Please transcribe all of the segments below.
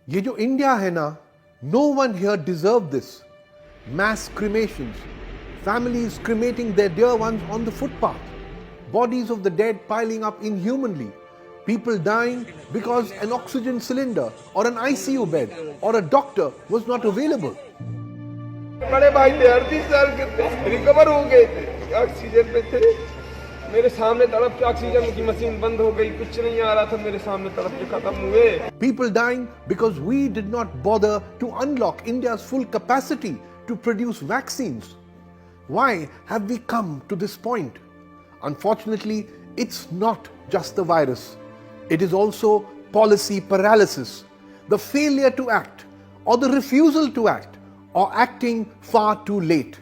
ये जो इंडिया है ना, no one here deserved this. Mass cremations, families cremating their dear ones on the footpath, bodies of the dead piling up inhumanly, people dying because an oxygen cylinder or an ICU bed or a doctor was not available. बड़े भाई थे 38 साल के थे, recover हो गए थे, oxygen पे थे। मेरे सामने तड़प के ऑक्सीजन की मशीन बंद हो गई, कुछ नहीं आ रहा था, मेरे सामने तड़प के खत्म हुए। People dying because we did not bother to unlock India's full capacity to produce vaccines. Why have we come to this point? Unfortunately, it's not just the virus. It is also policy paralysis, the failure to act or the refusal to act or acting far too late.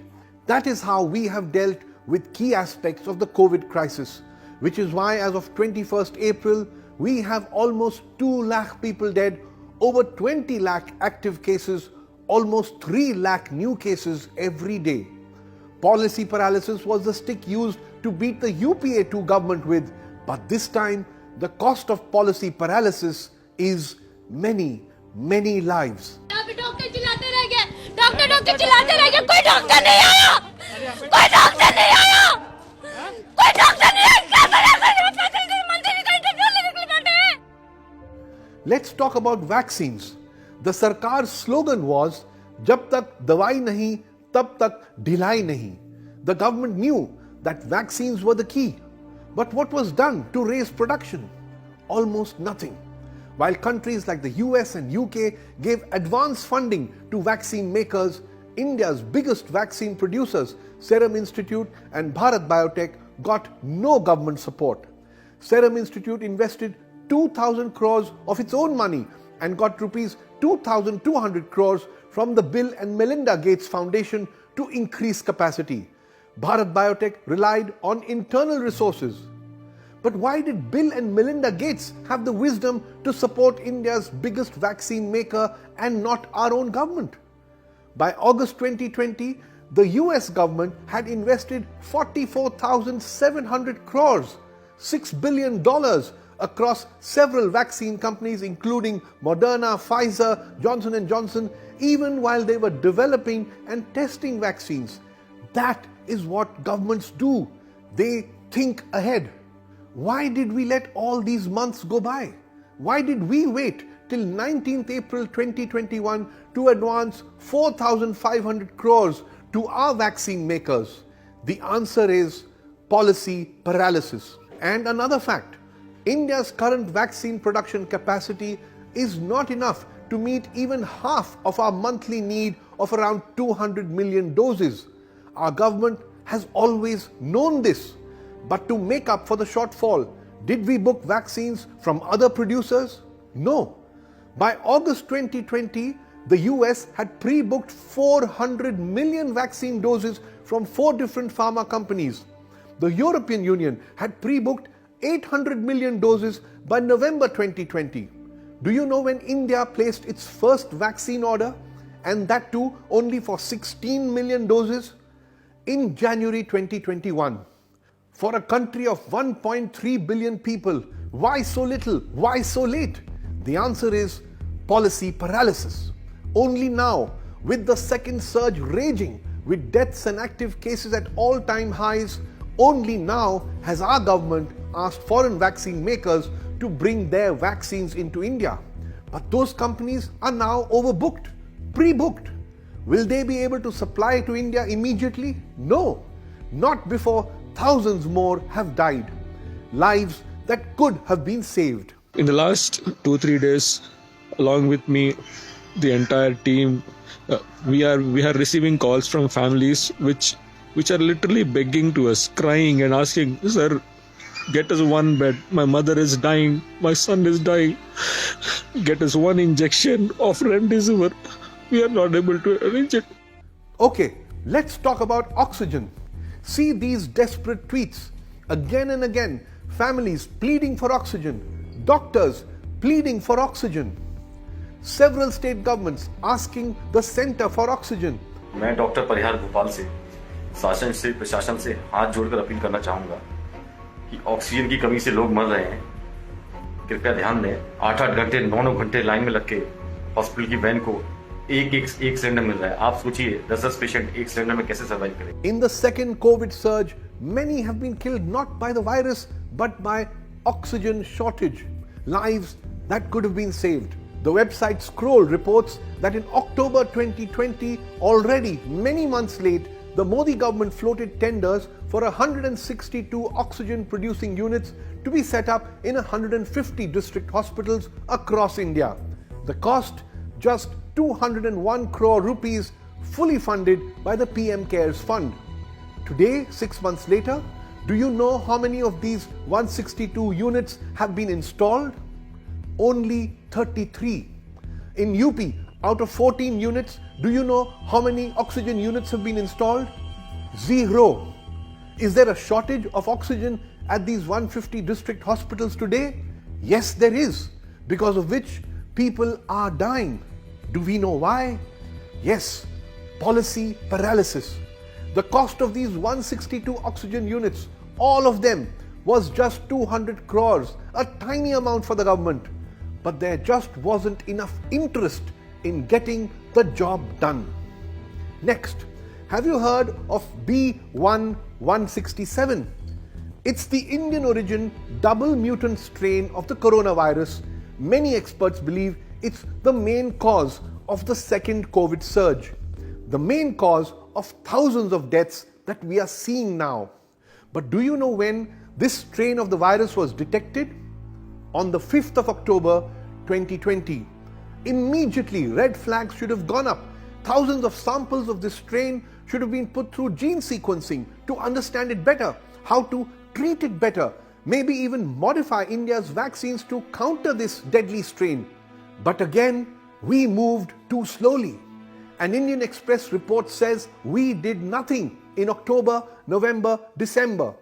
That is how we have dealt with key aspects of the COVID crisis, which is why as of 21st April, we have almost 2 lakh people dead, over 20 lakh active cases, almost 3 lakh new cases every day. Policy paralysis was the stick used to beat the UPA2 government with, but this time the cost of policy paralysis is many, many lives. Doctor चिल्लाते रह गए, doctor चिल्लाते रह गए, कोई doctor नहीं आया, कोई डॉक्टर नहीं आया, कोई डॉक्टर नहीं आया। Let's talk about vaccines. The Sarkar's slogan was, "Jab tak dawai nahi, tab tak ढिलाई nahi." The government knew that vaccines were the key. But what was done to raise production? Almost nothing. While countries like the US and UK gave advance funding to vaccine makers, India's biggest vaccine producers, Serum Institute and Bharat Biotech, got no government support. Serum Institute invested 2,000 crores of its own money and got rupees 2,200 crores from the Bill and Melinda Gates Foundation to increase capacity. Bharat Biotech relied on internal resources. But why did Bill and Melinda Gates have the wisdom to support India's biggest vaccine maker and not our own government? By August 2020, the US government had invested 44,700 crores, $6 billion across several vaccine companies including Moderna, Pfizer, Johnson & Johnson, even while they were developing and testing vaccines. That is what governments do. They think ahead. Why did we let all these months go by? Why did we wait till 19th April 2021 to advance 4,500 crores to our vaccine makers? The answer is policy paralysis. And another fact, India's current vaccine production capacity is not enough to meet even half of our monthly need of around 200 million doses. Our government has always known this. But to make up for the shortfall, did we book vaccines from other producers? No. By August 2020, the US had pre-booked 400 million vaccine doses from 4 different pharma companies. The European Union had pre-booked 800 million doses by November 2020. Do you know when India placed its first vaccine order? And that too only for 16 million doses? In January 2021. For a country of 1.3 billion people, why so little? Why so late? The answer is policy paralysis. Only now, with the second surge raging, with deaths and active cases at all-time highs, only now has our government asked foreign vaccine makers to bring their vaccines into India. But those companies are now overbooked, pre-booked. Will they be able to supply to India immediately? No, not before thousands more have died. Lives that could have been saved. In the last 2-3 days, along with me, the entire team, we are receiving calls from families which are literally begging to us, crying and asking, "Sir, get us one bed. My mother is dying. My son is dying. Get us one injection of remdesivir." We are not able to arrange it. Okay, let's talk about oxygen. See these desperate tweets. Again and again, families pleading for oxygen, doctors pleading for oxygen. Several state governments asking the center for oxygen. मैं doctor परिहार भोपाल से शासन से प्रशासन से हाथ जोड़कर appeal करना चाहूंगा कि ऑक्सीजन की कमी से लोग मर रहे हैं। कृपया ध्यान दें, 8-8 घंटे 9-9 घंटे लाइन में लग के हॉस्पिटल की वैन को एक सिलेंडर मिल रहा है। आप सोचिए 10 पेशेंट एक सिलेंडर में कैसे सर्वाइव करेंगे। In the second COVID surge, many have been killed not by the virus but by oxygen shortage. Lives that could have been saved. The website Scroll reports that in October 2020, already many months late, the Modi government floated tenders for 162 oxygen producing units to be set up in 150 district hospitals across India. The cost just 201 crore rupees, fully funded by the PM Cares Fund. Today, 6 months later, do you know how many of these 162 units have been installed? Only 33. In UP, out of 14 units, do you know how many oxygen units have been installed? 0. Is there a shortage of oxygen at these 150 district hospitals today? Yes, there is, because of which people are dying. Do we know why? Yes, policy paralysis. The cost of these 162 oxygen units, all of them, was just 200 crores, a tiny amount for the government. But there just wasn't enough interest in getting the job done. Next, have you heard of B1167? It's the Indian origin double mutant strain of the coronavirus. Many experts believe it's the main cause of the second COVID surge, the main cause of thousands of deaths that we are seeing now. But do you know when this strain of the virus was detected? On the 5th of October 2020. Immediately, red flags should have gone up. Thousands of samples of this strain should have been put through gene sequencing to understand it better, how to treat it better, maybe even modify India's vaccines to counter this deadly strain. But again, we moved too slowly. An Indian Express report says we did nothing in October, November, December.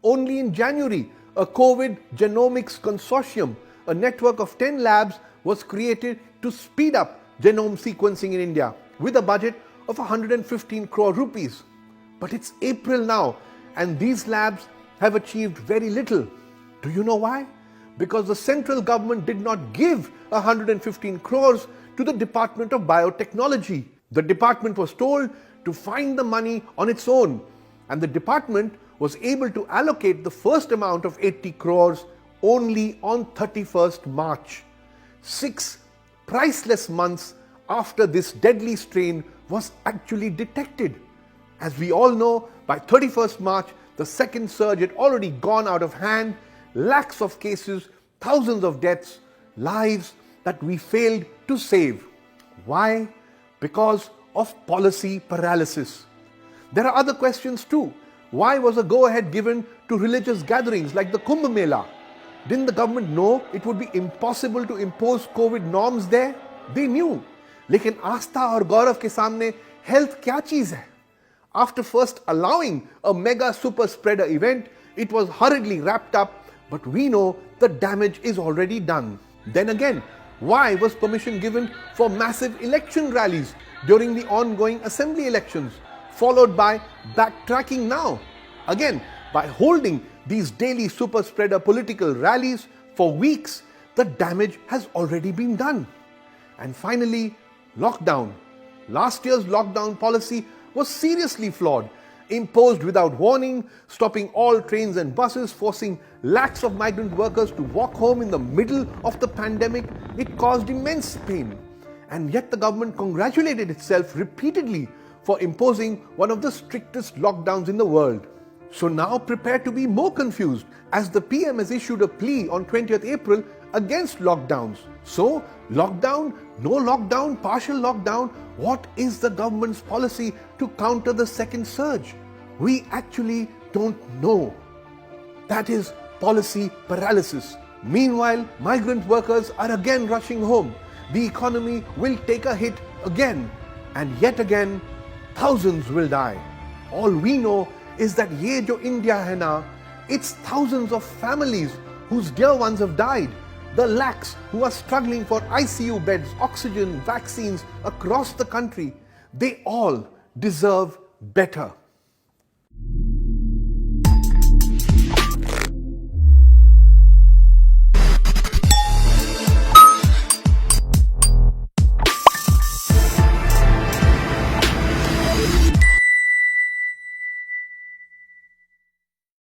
Only in January, a COVID genomics consortium, a network of 10 labs, was created to speed up genome sequencing in India with a budget of 115 crore rupees. But it's April now and these labs have achieved very little. Do you know why? Because the central government did not give 115 crores to the Department of Biotechnology. The department was told to find the money on its own, and the department was able to allocate the first amount of 80 crores only on 31st March. 6 priceless months after this deadly strain was actually detected. As we all know, by 31st March, the second surge had already gone out of hand, lakhs of cases, thousands of deaths, lives that we failed to save. Why? Because of policy paralysis. There are other questions too. Why was a go-ahead given to religious gatherings like the Kumbh Mela? Didn't the government know it would be impossible to impose COVID norms there? They knew. लेकिन आस्था और गौरव के सामने health क्या चीज है? After first allowing a mega super spreader event, it was hurriedly wrapped up, but we know the damage is already done. Then again, why was permission given for massive election rallies during the ongoing assembly elections, followed by backtracking now? Again, by holding these daily super spreader political rallies for weeks, the damage has already been done. And finally, lockdown. Last year's lockdown policy was seriously flawed, imposed without warning, stopping all trains and buses, forcing lakhs of migrant workers to walk home in the middle of the pandemic. It caused immense pain. And yet the government congratulated itself repeatedly for imposing one of the strictest lockdowns in the world. So now prepare to be more confused, as the PM has issued a plea on 20th April against lockdowns. So, lockdown, no lockdown, partial lockdown, what is the government's policy to counter the second surge? We actually don't know. That is policy paralysis. Meanwhile, migrant workers are again rushing home. The economy will take a hit again, and yet again, thousands will die. All we know is that ye jo India hai na, it's thousands of families whose dear ones have died. The lakhs who are struggling for ICU beds, oxygen, vaccines across the country, they all deserve better.